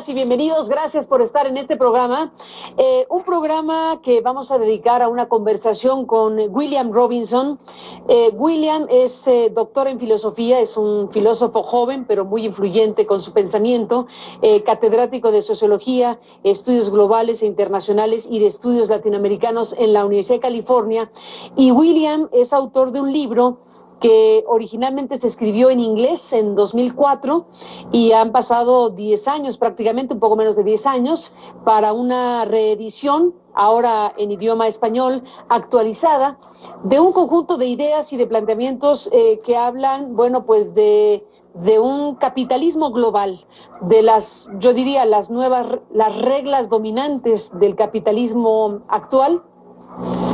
bienvenidas y bienvenidos. Gracias por estar en este programa. Un programa que vamos a dedicar a una conversación con William Robinson. William es doctor en filosofía, es un filósofo joven, pero muy influyente con su pensamiento, catedrático de sociología, estudios globales e internacionales y de estudios latinoamericanos en la Universidad de California. Y William es autor de un libro que originalmente se escribió en inglés en 2004 y han pasado 10 años, prácticamente un poco menos de 10 años, para una reedición, ahora en idioma español, actualizada, de un conjunto de ideas y de planteamientos que hablan, bueno, pues de un capitalismo global, de las, yo diría, las reglas dominantes del capitalismo actual.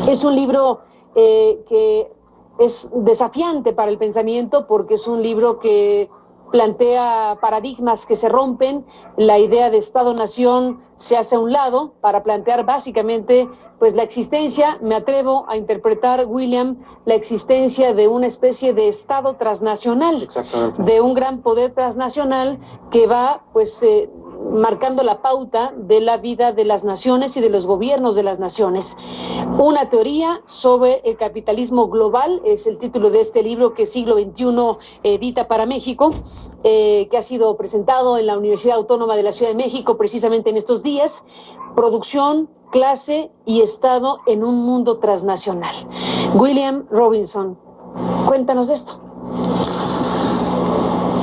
Es un libro que es desafiante para el pensamiento porque es un libro que plantea paradigmas que se rompen, la idea de Estado-Nación se hace a un lado para plantear básicamente pues la existencia, me atrevo a interpretar, William, la existencia de una especie de Estado transnacional, de un gran poder transnacional que va pues marcando la pauta de la vida de las naciones y de los gobiernos de las naciones. Una teoría sobre el capitalismo global es el título de este libro que Siglo XXI edita para México, que ha sido presentado en la Universidad Autónoma de la Ciudad de México precisamente en estos días. Producción, clase y Estado en un mundo transnacional. William Robinson, cuéntanos esto.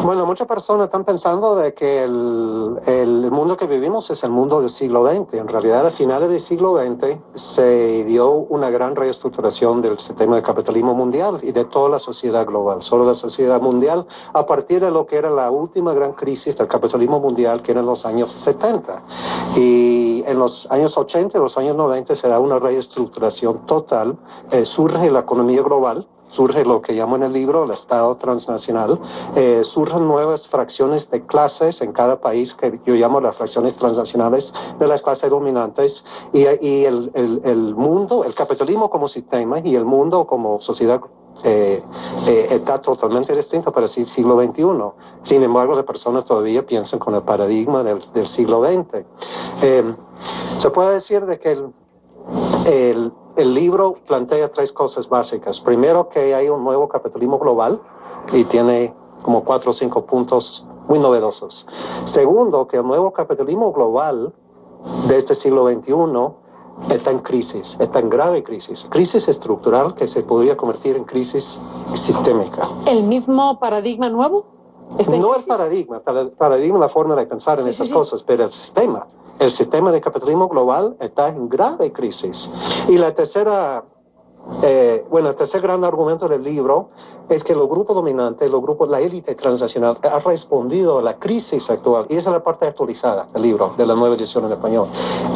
Bueno, muchas personas están pensando de que el mundo que vivimos es el mundo del siglo XX. En realidad, a finales del siglo XX se dio una gran reestructuración del sistema de capitalismo mundial y de toda la sociedad global. Solo la sociedad mundial, a partir de lo que era la última gran crisis del capitalismo mundial, que eran los años 70. Y en los años 80 y los años 90 se da una reestructuración total. Surge la economía global. Surge lo que llamo en el libro el Estado transnacional, surgen nuevas fracciones de clases en cada país que yo llamo las fracciones transnacionales de las clases dominantes y el mundo, el capitalismo como sistema y el mundo como sociedad está totalmente distinto para el siglo XXI. Sin embargo, las personas todavía piensan con el paradigma del siglo XX. Se puede decir de que el libro plantea tres cosas básicas. Primero, que hay un nuevo capitalismo global y tiene como 4 o 5 puntos muy novedosos. Segundo, que el nuevo capitalismo global de este siglo XXI está en crisis, está en grave crisis. Crisis estructural que se podría convertir en crisis sistémica. ¿El mismo paradigma nuevo? No el paradigma es la forma de pensar en esas cosas, pero el sistema. El sistema de capitalismo global está en grave crisis. Y la tercera, el tercer gran argumento del libro es que los grupos dominantes, la élite transnacional, ha respondido a la crisis actual. Y esa es la parte actualizada del libro, de la nueva edición en español.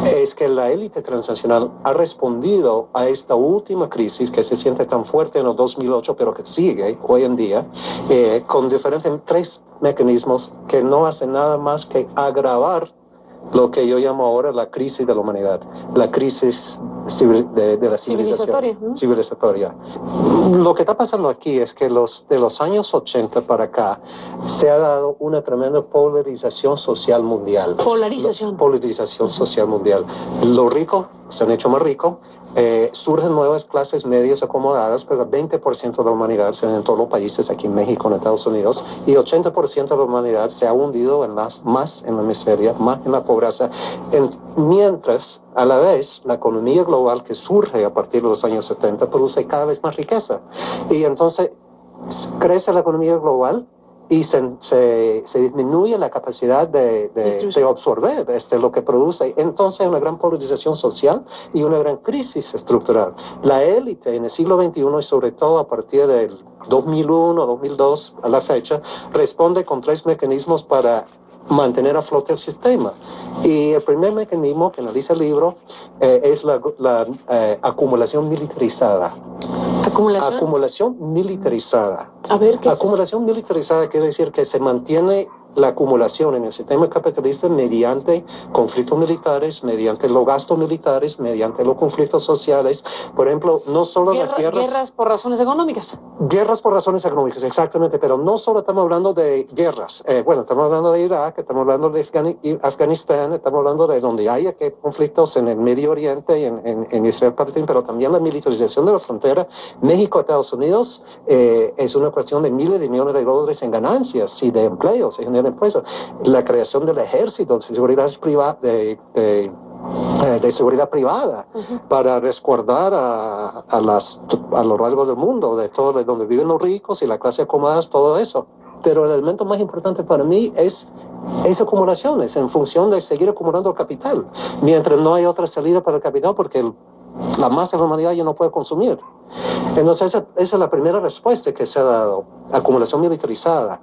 Es que la élite transnacional ha respondido a esta última crisis que se siente tan fuerte en el 2008, pero que sigue hoy en día, con diferentes tres mecanismos que no hacen nada más que agravar lo que yo llamo ahora la crisis de la humanidad, la crisis de la civilizatoria. Lo que está pasando aquí es que de los años 80 para acá se ha dado una tremenda polarización social mundial. Polarización social mundial. Los ricos se han hecho más ricos. Surgen nuevas clases medias acomodadas, pero el 20% de la humanidad se en todos los países, aquí en México, en Estados Unidos, y 80% de la humanidad se ha hundido más en la miseria, más en la pobreza, mientras a la vez la economía global que surge a partir de los años 70 produce cada vez más riqueza. Y entonces crece la economía global y se disminuye la capacidad de absorber lo que produce. Entonces hay una gran polarización social y una gran crisis estructural. La élite en el siglo XXI y sobre todo a partir del 2001, 2002 a la fecha, responde con tres mecanismos para mantener a flote el sistema. Y el primer mecanismo que analiza el libro es la acumulación militarizada. ¿Acumulación militarizada. A ver, ¿qué Acumulación militarizada quiere decir que se mantiene la acumulación en el sistema capitalista mediante conflictos militares, mediante los gastos militares, mediante los conflictos sociales. Por ejemplo, no solo las guerras... Guerras por razones económicas. Guerras por razones económicas, exactamente, pero no solo estamos hablando de guerras. Bueno, estamos hablando de Irak, estamos hablando de Afganistán, estamos hablando de donde haya conflictos en el Medio Oriente y en Israel, pero también la militarización de la frontera México-Estados Unidos es una cuestión de miles de millones de dólares en ganancias y de empleos, se genera impuestos. La creación del ejército de seguridad privada, de seguridad privada para resguardar a los rasgos del mundo, de donde viven los ricos y la clase acomodada, todo eso. Pero el elemento más importante para mí es acumulaciones en función de seguir acumulando el capital, mientras no hay otra salida para el capital porque la masa de la humanidad ya no puede consumir. Entonces esa es la primera respuesta que se ha dado, acumulación militarizada.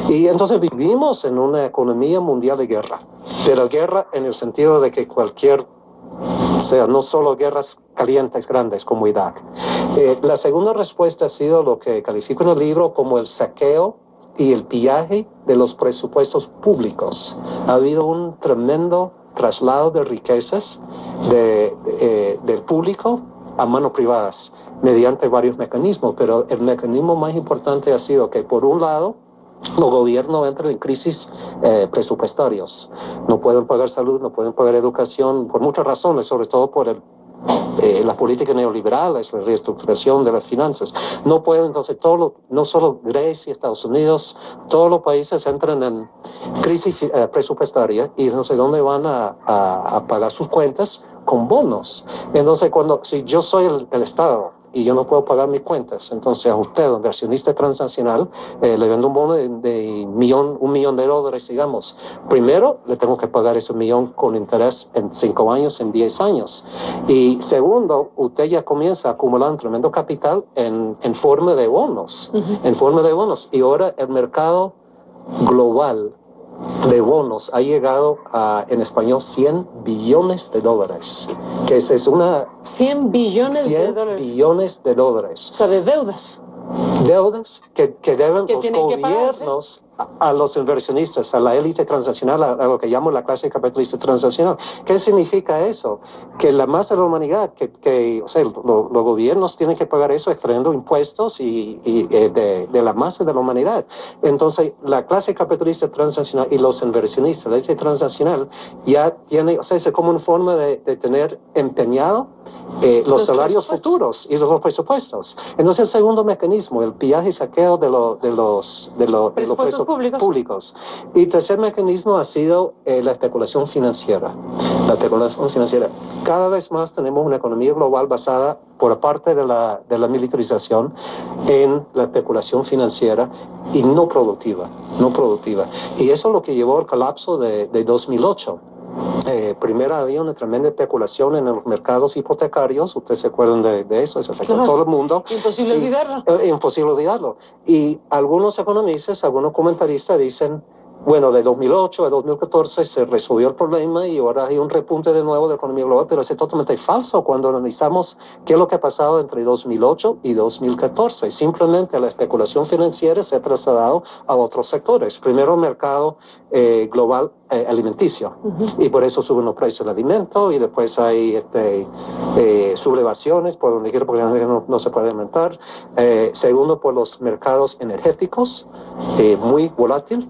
Y entonces vivimos en una economía mundial de guerra, pero guerra en el sentido de que o sea, no solo guerras calientes grandes como Irak. La segunda respuesta ha sido lo que califico en el libro como el saqueo y el pillaje de los presupuestos públicos. Ha habido un tremendo traslado de riquezas del público a manos privadas mediante varios mecanismos, pero el mecanismo más importante ha sido que, por un lado, los gobiernos entran en crisis presupuestarios. No pueden pagar salud, no pueden pagar educación, por muchas razones, sobre todo por las políticas neoliberales, la reestructuración de las finanzas. No pueden, entonces, no solo Grecia, Estados Unidos, todos los países entran en crisis presupuestaria y no sé dónde van a pagar sus cuentas con bonos. Entonces, si yo soy el Estado y yo no puedo pagar mis cuentas, entonces a usted, inversionista transnacional, le vendo un bono de $1 millón, digamos. Primero, le tengo que pagar ese $1 millón con interés en 5 años, en 10 años. Y segundo, usted ya comienza a acumular un tremendo capital en forma de bonos, en forma de bonos. Y ahora el mercado global de bonos ha llegado a, en español, $100 billones, que es una... 100 billones de dólares. 100 billones de dólares. O sea, de deudas. Deudas que deben que los gobiernos a los inversionistas, a la élite transnacional, a lo que llamo la clase capitalista transnacional. ¿Qué significa eso? Que la masa de la humanidad, o sea, los gobiernos tienen que pagar eso extrayendo impuestos de la masa de la humanidad. Entonces, la clase capitalista transnacional y los inversionistas, la élite transnacional, ya tiene, o sea, es como una forma de tener empeñado los salarios futuros y los presupuestos. Entonces, el segundo mecanismo, el pillaje y saqueo de los presupuestos públicos. Y el tercer mecanismo ha sido la especulación financiera. La especulación financiera. Cada vez más tenemos una economía global basada, por parte de la militarización, en la especulación financiera y no productiva. Y eso es lo que llevó al colapso de 2008. Primero había una tremenda especulación en los mercados hipotecarios, ustedes se acuerdan de eso, eso afectó a todo el mundo. Imposible olvidarlo. Imposible olvidarlo. Y algunos economistas, algunos comentaristas dicen, bueno, de 2008 a 2014 se resolvió el problema y ahora hay un repunte de nuevo de la economía global, pero es totalmente falso cuando analizamos qué es lo que ha pasado entre 2008 y 2014. Simplemente la especulación financiera se ha trasladado a otros sectores. Primero, el mercado global alimenticio, y por eso suben los precios del alimento, y después hay sublevaciones por donde quiera, porque no se puede aumentar. Segundo, por los mercados energéticos, muy volátil,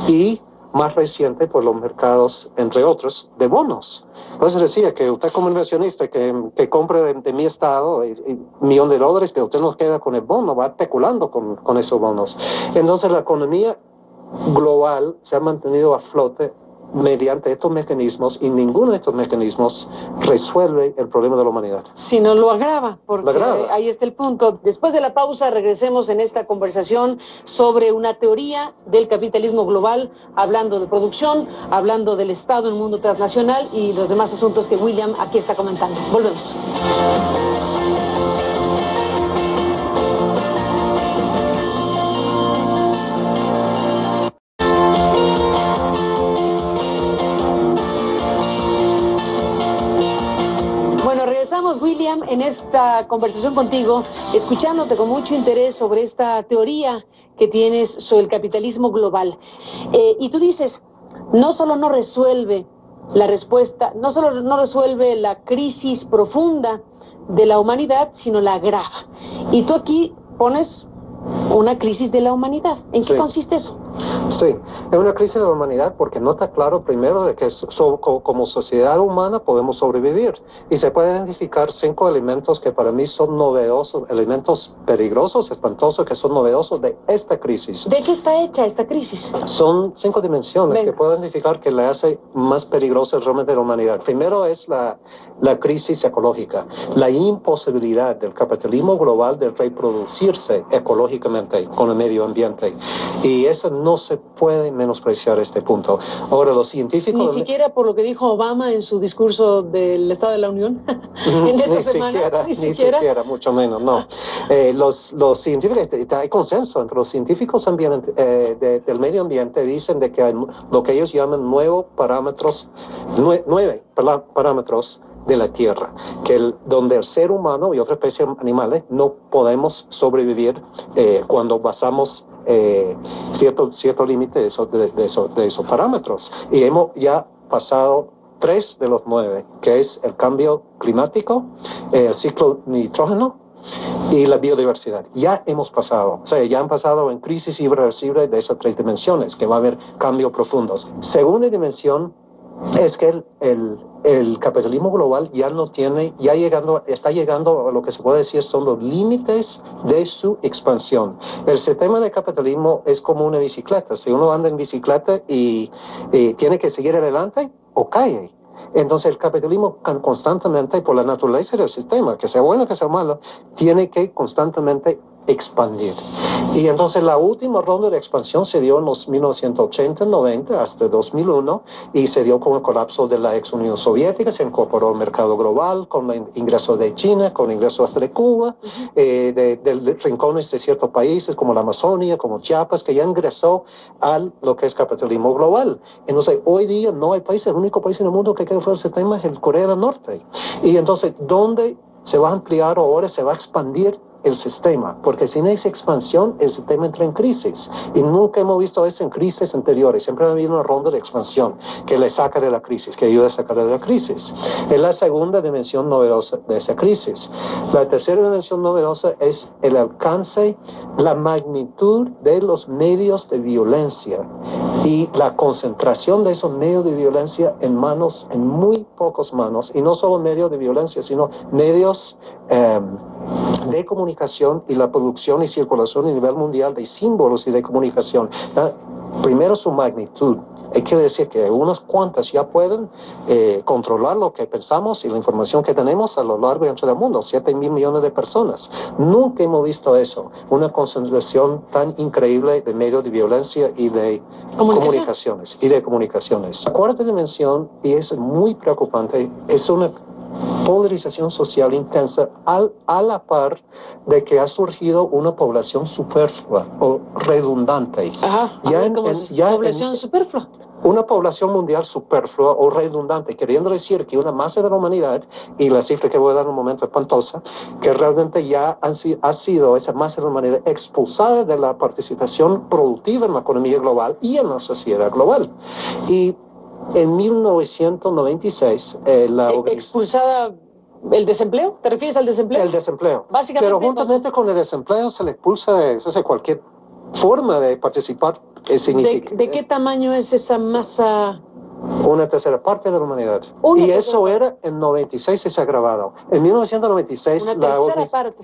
y más reciente por los mercados, entre otros, de bonos. Entonces decía que usted como inversionista que compre de mi estado $1 millón, que usted no queda con el bono, va especulando con esos bonos. Entonces la economía global se ha mantenido a flote mediante estos mecanismos, y ninguno de estos mecanismos resuelve el problema de la humanidad. Sino lo agrava, porque ahí está el punto. Después de la pausa regresemos en esta conversación sobre una teoría del capitalismo global, hablando de producción, hablando del Estado en el mundo transnacional y los demás asuntos que William aquí está comentando. Volvemos. Seguimos, William, en esta conversación contigo, escuchándote con mucho interés sobre esta teoría que tienes sobre el capitalismo global. Y tú dices, no solo no resuelve la respuesta, no solo no resuelve la crisis profunda de la humanidad, sino la agrava. Y tú aquí pones una crisis de la humanidad. ¿En qué consiste eso? Sí, es una crisis de la humanidad porque no está claro primero de que como sociedad humana podemos sobrevivir, y se pueden identificar 5 elementos que para mí son novedosos, elementos peligrosos, espantosos, que son novedosos de esta crisis. ¿De qué está hecha esta crisis? Son 5 dimensiones que puedo identificar que le hace más peligrosa realmente la humanidad. Primero es la crisis ecológica, la imposibilidad del capitalismo global de reproducirse ecológicamente con el medio ambiente, y eso no se puede menospreciar este punto. Ahora, los científicos... Ni siquiera por lo que dijo Obama en su discurso del Estado de la Unión en esta semana. Ni siquiera, mucho menos, no. Los científicos, hay consenso entre los científicos del medio ambiente, dicen de que hay lo que ellos llaman 9 parámetros de la Tierra, donde el ser humano y otras especies animales no podemos sobrevivir cuando basamos cierto límite de esos parámetros. Y hemos ya pasado 3 de los 9, que es el cambio climático, el ciclo nitrógeno y la biodiversidad. Ya hemos pasado, o sea, ya han pasado en crisis irreversible de esas 3 dimensiones, que va a haber cambios profundos. Segunda dimensión es que el capitalismo global está llegando a lo que se puede decir son los límites de su expansión. El sistema de capitalismo es como una bicicleta. Si uno anda en bicicleta y tiene que seguir adelante, o cae. Entonces el capitalismo constantemente, por la naturaleza del sistema, que sea bueno que sea malo, tiene que constantemente expandir. Y entonces la última ronda de expansión se dio en los 1980, 90 hasta 2001, y se dio con el colapso de la ex Unión Soviética, se incorporó al mercado global con el ingreso de China, con el ingreso hasta de Cuba, de rincones de ciertos países como la Amazonia, como Chiapas, que ya ingresó a lo que es capitalismo global. Entonces hoy día no hay país, el único país en el mundo que queda fuera del sistema es el Corea del Norte. Y entonces, ¿dónde se va a ampliar ahora, se va a expandir el sistema? Porque sin esa expansión el sistema entra en crisis, y nunca hemos visto eso en crisis anteriores. Siempre ha habido una ronda de expansión que le saca de la crisis, que ayuda a sacar de la crisis. Es la segunda dimensión novedosa de esa crisis. La tercera dimensión novedosa es el alcance, la magnitud de los medios de violencia y la concentración de esos medios de violencia en muy pocas manos, y no solo medios de violencia, sino medios de comunicación y la producción y circulación a nivel mundial de símbolos y de comunicación. Primero, su magnitud. Hay que decir que unas cuantas ya pueden controlar lo que pensamos y la información que tenemos a lo largo y ancho del mundo, 7.000 millones de personas. Nunca hemos visto eso, una concentración tan increíble de medios de violencia y de comunicaciones. La cuarta dimensión, y es muy preocupante, es una polarización social intensa a la par de que ha surgido una población superflua o redundante. ¿Población superflua? Una población mundial superflua o redundante, queriendo decir que una masa de la humanidad, y la cifra que voy a dar en un momento espantosa, que realmente ya ha sido esa masa de la humanidad expulsada de la participación productiva en la economía global y en la sociedad global. Y en 1996, ¿expulsada el desempleo? ¿Te refieres al desempleo? El desempleo. Básicamente, pero juntamente con el desempleo se le expulsa de cualquier forma de participar. ¿De qué tamaño es esa masa? Una tercera parte de la humanidad. Y eso era en 96 y se ha agravado. En 1996...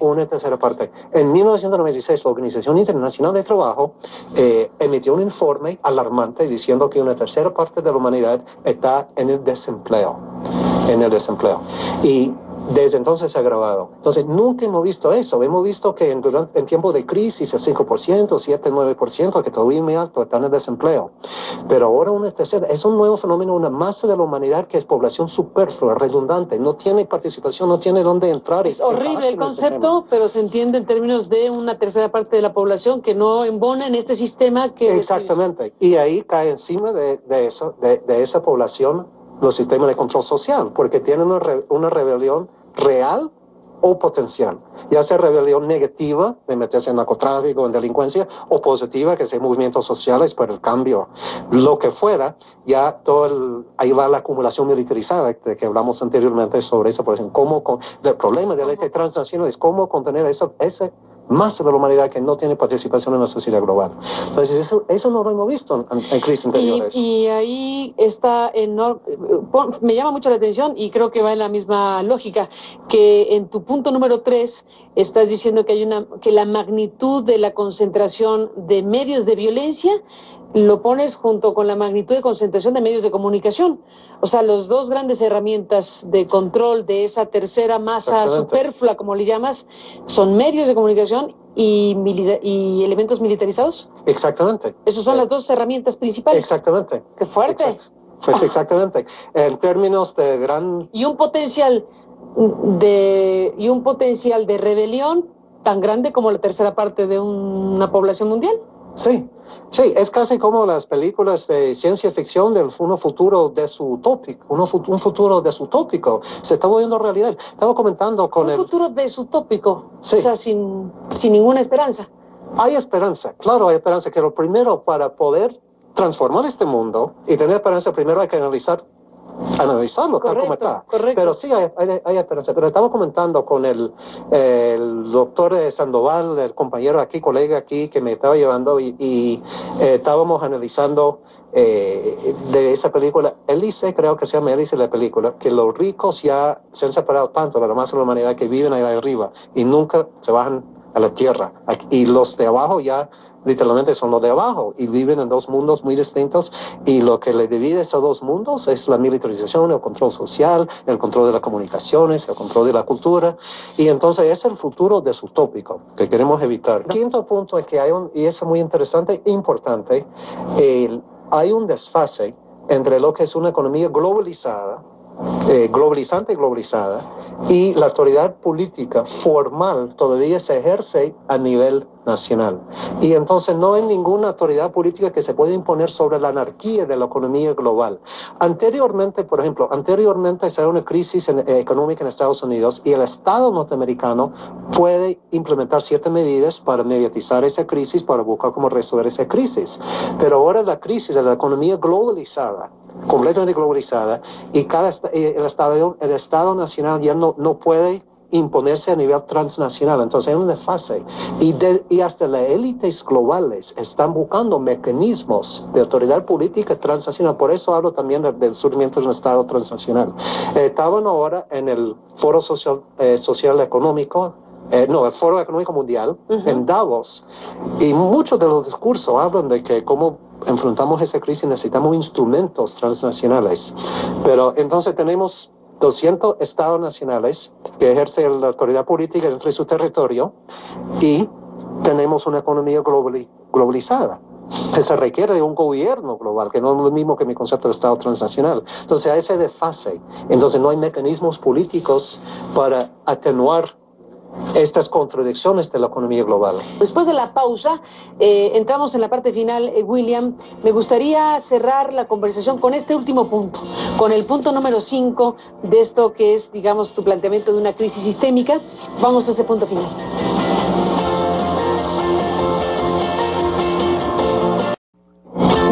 Una tercera parte. En 1996 la Organización Internacional de Trabajo emitió un informe alarmante diciendo que una tercera parte de la humanidad está en el desempleo. Y desde entonces se ha agravado. Entonces, nunca hemos visto eso. Hemos visto que en tiempos de crisis el 5%, 7, 9%, que todavía es muy alto, están en desempleo. Pero ahora una tercera, es un nuevo fenómeno, una masa de la humanidad que es población superflua, redundante, no tiene participación, no tiene dónde entrar. Es horrible el concepto, pero se entiende en términos de una tercera parte de la población que no embona en este sistema que... Exactamente. Y ahí cae encima de esa población los sistemas de control social, porque tienen una rebelión real o potencial, ya sea rebelión negativa de meterse en narcotráfico, en delincuencia, o positiva, que sea movimientos sociales para el cambio, lo que fuera, ya ahí va la acumulación militarizada de que hablamos anteriormente sobre eso. Por ejemplo, el problema de la ley transnacional es cómo contener ese masa de la humanidad que no tiene participación en la sociedad global. Entonces, eso no lo hemos visto en crisis anteriores. Y ahí está me llama mucho la atención, y creo que va en la misma lógica, que en tu punto número 3 estás diciendo que la magnitud de la concentración de medios de violencia lo pones junto con la magnitud de concentración de medios de comunicación. O sea, las dos grandes herramientas de control de esa tercera masa superflua, como le llamas, son medios de comunicación y elementos militarizados. Exactamente. Esas son las dos herramientas principales. Exactamente. ¡Qué fuerte! Pues exactamente. En términos de gran... Y un potencial de rebelión tan grande como la tercera parte de una población mundial. Sí, es casi como las películas de ciencia ficción de un futuro desutópico, un futuro desutópico. Se está volviendo realidad. Estaba comentando con un futuro desutópico, sí. O sea, sin ninguna esperanza. Hay esperanza, claro, hay esperanza, que lo primero para poder transformar este mundo y tener esperanza, primero hay que analizarlo tal como está. Correcto. Pero sí hay esperanza. Pero estaba comentando con el doctor Sandoval, el compañero aquí, colega aquí, que me estaba llevando, y estábamos analizando de esa película, Hélice, creo que se llama Hélice la película, que los ricos ya se han separado tanto de la masa de la humanidad que viven ahí arriba y nunca se bajan a la tierra. Y los de abajo ya literalmente son los de abajo y viven en dos mundos muy distintos, y lo que le divide esos dos mundos es la militarización, el control social, el control de las comunicaciones, el control de la cultura, y entonces es el futuro desutópico que queremos evitar. El quinto punto es que y eso es muy interesante e importante, hay un desfase entre lo que es una economía globalizada, globalizante y globalizada, y la autoridad política formal todavía se ejerce a nivel nacional. Y entonces no hay ninguna autoridad política que se pueda imponer sobre la anarquía de la economía global. Anteriormente, por ejemplo, se da una crisis económica en Estados Unidos y el Estado norteamericano puede implementar ciertas medidas para mediatizar esa crisis, para buscar cómo resolver esa crisis. Pero ahora la crisis de la economía globalizada, completamente globalizada, y el Estado nacional ya no puede imponerse a nivel transnacional. Entonces hay un desfase, y hasta las élites globales están buscando mecanismos de autoridad política transnacional. Por eso hablo también del surgimiento de un Estado transnacional. Estaban ahora en el Foro Social Económico, el Foro Económico Mundial, en Davos, y muchos de los discursos hablan de que cómo enfrentamos esa crisis necesitamos instrumentos transnacionales. Pero entonces tenemos 200 estados nacionales que ejercen la autoridad política dentro de su territorio, y tenemos una economía globalizada. Se requiere de un gobierno global, que no es lo mismo que mi concepto de Estado transnacional. Entonces hay ese desfase. Entonces no hay mecanismos políticos para atenuar estas contradicciones de la economía global. Después de la pausa, entramos en la parte final. William, me gustaría cerrar la conversación con este último punto, con el punto número 5 de esto que es, digamos, tu planteamiento de una crisis sistémica. Vamos a ese punto final.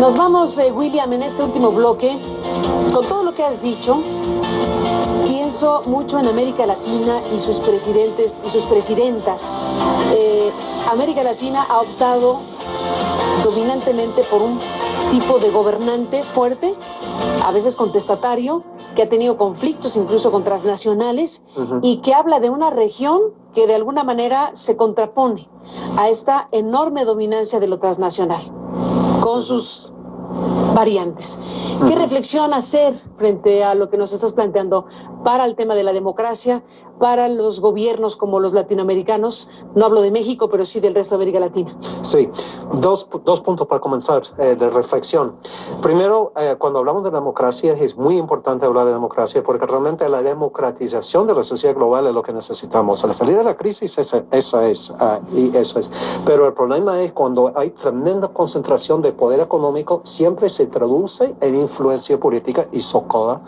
Nos vamos, William, en este último bloque. Con todo lo que has dicho, pienso mucho en América Latina y sus presidentes y sus presidentas. América Latina ha optado dominantemente por un tipo de gobernante fuerte, a veces contestatario, que ha tenido conflictos incluso con transnacionales, y que habla de una región que de alguna manera se contrapone a esta enorme dominancia de lo transnacional, con sus variantes. ¿Qué reflexión hacer frente a lo que nos estás planteando para el tema de la democracia, para los gobiernos como los latinoamericanos? No hablo de México, pero sí del resto de América Latina. Sí, dos puntos para comenzar de reflexión. Primero, cuando hablamos de democracia, es muy importante hablar de democracia, porque realmente la democratización de la sociedad global es lo que necesitamos. A la salida de la crisis, eso es. Pero el problema es cuando hay tremenda concentración de poder económico, siempre se traduce en influencia política y socava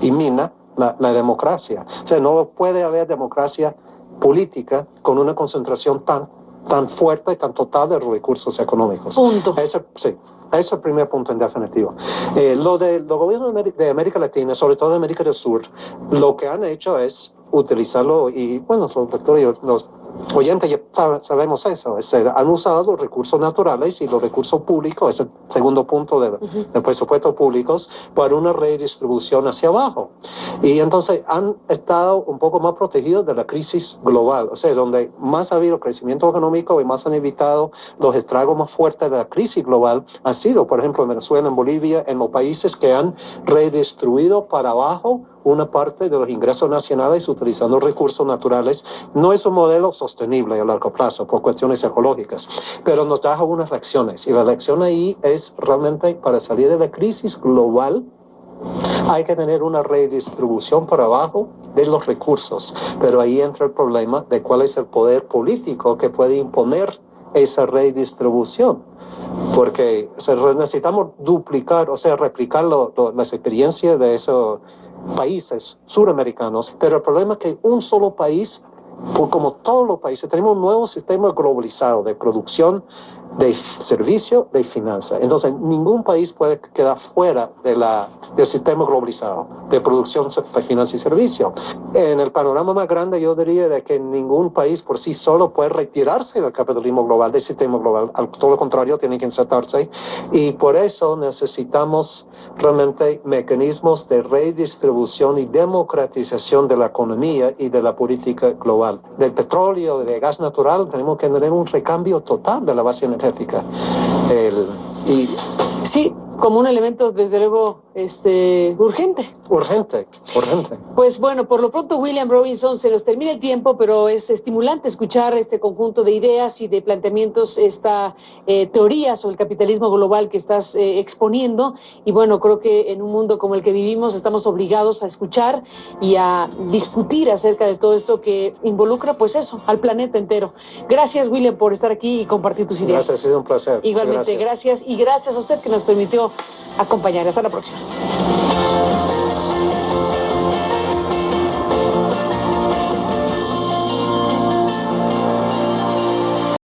y mina la democracia. O sea, no puede haber democracia política con una concentración tan fuerte y tan total de recursos económicos. Punto. Sí. Ese es el primer punto en definitivo. Los gobiernos de América Latina, sobre todo de América del Sur, lo que han hecho es utilizarlo, y bueno, los lectores, los oyentes ya sabemos eso, han usado los recursos naturales y los recursos públicos, es el segundo punto de presupuestos públicos, para una redistribución hacia abajo. Y entonces han estado un poco más protegidos de la crisis global, o sea, donde más ha habido crecimiento económico y más han evitado los estragos más fuertes de la crisis global, ha sido, por ejemplo, en Venezuela, en Bolivia, en los países que han redistribuido para abajo una parte de los ingresos nacionales utilizando recursos naturales. No es un modelo sostenible a largo plazo por cuestiones ecológicas, pero nos da algunas lecciones, y la lección ahí es realmente para salir de la crisis global hay que tener una redistribución por abajo de los recursos, pero ahí entra el problema de cuál es el poder político que puede imponer esa redistribución, porque necesitamos duplicar, o sea, replicar las experiencias de esos países suramericanos, pero el problema es que un solo país, como todos los países, tenemos un nuevo sistema globalizado de producción, de servicio, de finanzas. Entonces, ningún país puede quedar fuera del sistema globalizado de producción, de finanzas y servicio. En el panorama más grande, yo diría de que ningún país por sí solo puede retirarse del capitalismo global, del sistema global. Al todo lo contrario, tiene que insertarse. Y por eso necesitamos realmente mecanismos de redistribución y democratización de la economía y de la política global. Del petróleo, del gas natural, tenemos que tener un recambio total de la base energética. Sí, como un elemento, desde luego, urgente. Urgente. Pues bueno, por lo pronto, William Robinson, se nos termina el tiempo, pero es estimulante escuchar este conjunto de ideas y de planteamientos, esta teoría sobre el capitalismo global que estás exponiendo. Y bueno, creo que en un mundo como el que vivimos estamos obligados a escuchar y a discutir acerca de todo esto que involucra, pues eso, al planeta entero. Gracias, William, por estar aquí y compartir tus ideas. Gracias, ha sido un placer. Igualmente, gracias. Y gracias a usted que nos permitió acompañar. Hasta la próxima.